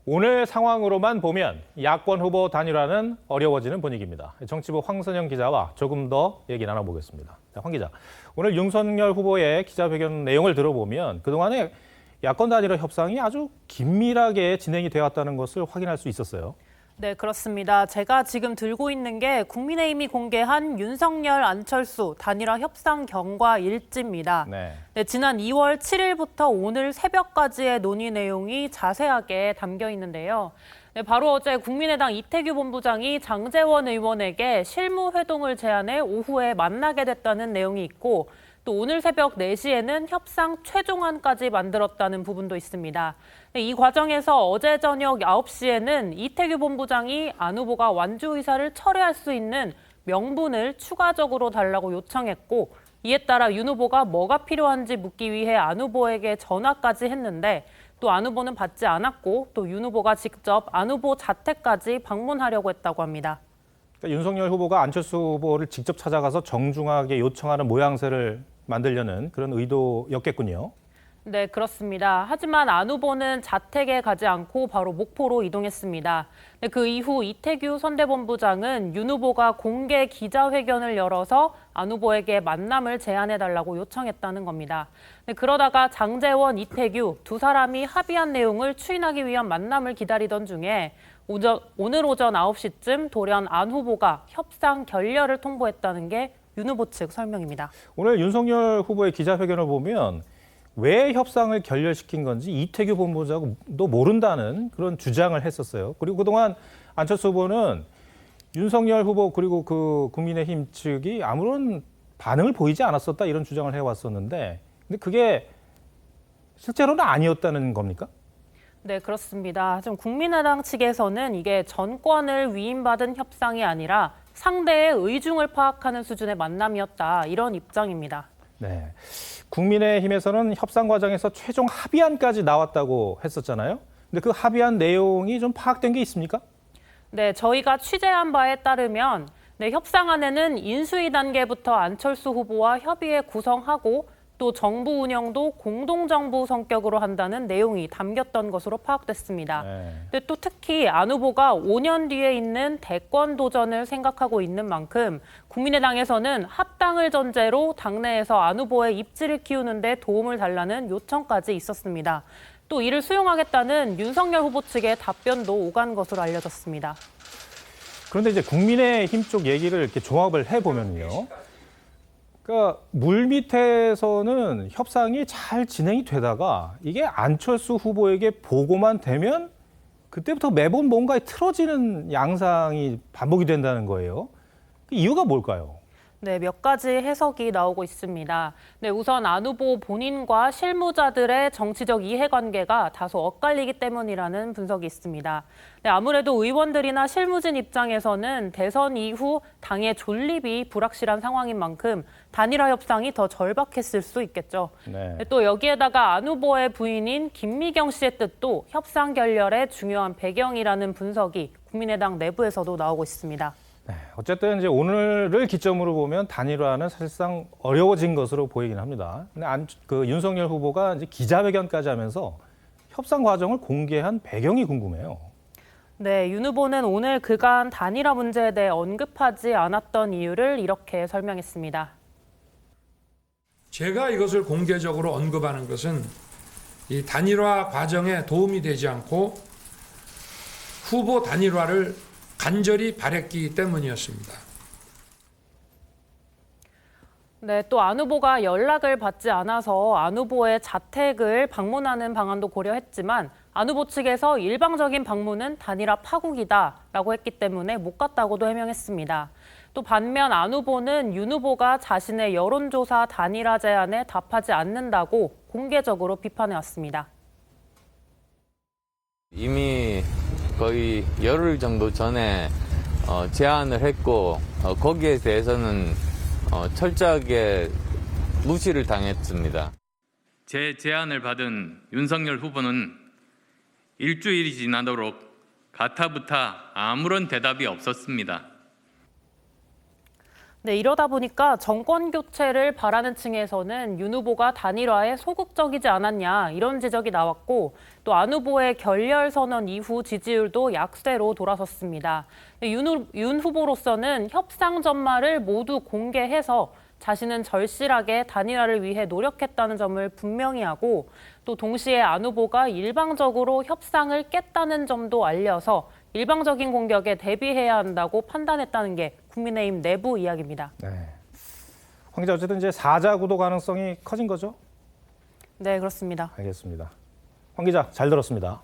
오늘 상황으로만 보면 야권 후보 단일화는 어려워지는 분위기입니다. 정치부 황선영 기자와 조금 더 얘기 나눠보겠습니다. 황 기자, 오늘 윤석열 후보의 기자회견 내용을 들어보면 그동안에 야권 단일화 협상이 아주 긴밀하게 진행이 되었다는 것을 확인할 수 있었어요. 네, 그렇습니다. 제가 지금 들고 있는 게 국민의힘이 공개한 윤석열, 안철수 단일화 협상 경과 일지입니다. 네. 네, 지난 2월 7일부터 오늘 새벽까지의 논의 내용이 자세하게 담겨 있는데요. 네, 바로 어제 국민의당 이태규 본부장이 장제원 의원에게 실무회동을 제안해 오후에 만나게 됐다는 내용이 있고, 또 오늘 새벽 4시에는 협상 최종안까지 만들었다는 부분도 있습니다. 이 과정에서 어제 저녁 9시에는 이태규 본부장이 안 후보가 완주 의사를 철회할 수 있는 명분을 추가적으로 달라고 요청했고, 이에 따라 윤 후보가 뭐가 필요한지 묻기 위해 안 후보에게 전화까지 했는데 또 안 후보는 받지 않았고, 또 윤 후보가 직접 안 후보 자택까지 방문하려고 했다고 합니다. 그러니까 윤석열 후보가 안철수 후보를 직접 찾아가서 정중하게 요청하는 모양새를 만들려는 그런 의도였겠군요. 네, 그렇습니다. 하지만 안 후보는 자택에 가지 않고 바로 목포로 이동했습니다. 네, 그 이후 이태규 선대본부장은 윤 후보가 공개 기자회견을 열어서 안 후보에게 만남을 제안해달라고 요청했다는 겁니다. 네, 그러다가 장제원, 이태규 두 사람이 합의한 내용을 추인하기 위한 만남을 기다리던 중에 오늘 오전 9시쯤 돌연 안 후보가 협상 결렬을 통보했다는 게 윤 후보 측 설명입니다. 오늘 윤석열 후보의 기자회견을 보면 왜 협상을 결렬시킨 건지 이태규 본부장도 모른다는 그런 주장을 했었어요. 그리고 그동안 안철수 후보는 윤석열 후보 그리고 그 국민의힘 측이 아무런 반응을 보이지 않았었다 이런 주장을 해왔었는데 근데 그게 실제로는 아니었다는 겁니까? 네, 그렇습니다. 좀 국민의당 측에서는 이게 전권을 위임받은 협상이 아니라 상대의 의중을 파악하는 수준의 만남이었다, 이런 입장입니다. 네. 국민의힘에서는 협상 과정에서 최종 합의안까지 나왔다고 했었잖아요. 근데 그 합의안 내용이 좀 파악된 게 있습니까? 네, 저희가 취재한 바에 따르면 협상안에는 인수위 단계부터 안철수 후보와 협의해 구성하고 또 정부 운영도 공동정부 성격으로 한다는 내용이 담겼던 것으로 파악됐습니다. 네. 근데 또 특히 안 후보가 5년 뒤에 있는 대권 도전을 생각하고 있는 만큼 국민의당에서는 합당을 전제로 당내에서 안 후보의 입지를 키우는 데 도움을 달라는 요청까지 있었습니다. 또 이를 수용하겠다는 윤석열 후보 측의 답변도 오간 것으로 알려졌습니다. 그런데 이제 국민의힘 쪽 얘기를 이렇게 종합을 해보면요. 그러니까 물밑에서는 협상이 잘 진행이 되다가 이게 안철수 후보에게 보고만 되면 그때부터 매번 뭔가 틀어지는 양상이 반복이 된다는 거예요. 그 이유가 뭘까요? 네, 몇 가지 해석이 나오고 있습니다. 네, 우선 안 후보 본인과 실무자들의 정치적 이해관계가 다소 엇갈리기 때문이라는 분석이 있습니다. 네, 아무래도 의원들이나 실무진 입장에서는 대선 이후 당의 존립이 불확실한 상황인 만큼 단일화 협상이 더 절박했을 수 있겠죠. 네. 네, 또 여기에다가 안 후보의 부인인 김미경 씨의 뜻도 협상 결렬의 중요한 배경이라는 분석이 국민의당 내부에서도 나오고 있습니다. 네, 어쨌든 이제 오늘을 기점으로 보면 단일화는 사실상 어려워진 것으로 보이긴 합니다. 근데 윤석열 후보가 이제 기자회견까지 하면서 협상 과정을 공개한 배경이 궁금해요. 네, 윤 후보는 오늘 그간 단일화 문제에 대해 언급하지 않았던 이유를 이렇게 설명했습니다. 제가 이것을 공개적으로 언급하는 것은 이 단일화 과정에 도움이 되지 않고 후보 단일화를 간절히 바랬기 때문이었습니다. 네, 또 안 후보가 연락을 받지 않아서 안 후보의 자택을 방문하는 방안도 고려했지만 안 후보 측에서 일방적인 방문은 단일화 파국이다라고 했기 때문에 못 갔다고도 해명했습니다. 또 반면 안 후보는 윤 후보가 자신의 여론조사 단일화 제안에 답하지 않는다고 공개적으로 비판해왔습니다. 이미 거의 열흘 정도 전에 제안을 했고 거기에 대해서는 철저하게 무시를 당했습니다. 제 제안을 받은 윤석열 후보는 일주일이 지나도록 가타부타 아무런 대답이 없었습니다. 네, 이러다 보니까 정권 교체를 바라는 층에서는 윤 후보가 단일화에 소극적이지 않았냐 이런 지적이 나왔고 또 안 후보의 결렬 선언 이후 지지율도 약세로 돌아섰습니다. 윤 후보로서는 협상 전말을 모두 공개해서 자신은 절실하게 단일화를 위해 노력했다는 점을 분명히 하고 또 동시에 안 후보가 일방적으로 협상을 깼다는 점도 알려서 일방적인 공격에 대비해야 한다고 판단했다는 게 국민의힘 내부 이야기입니다. 네. 황 기자, 어쨌든 이제 사자 구도 가능성이 커진 거죠? 네, 그렇습니다. 알겠습니다. 황 기자, 잘 들었습니다.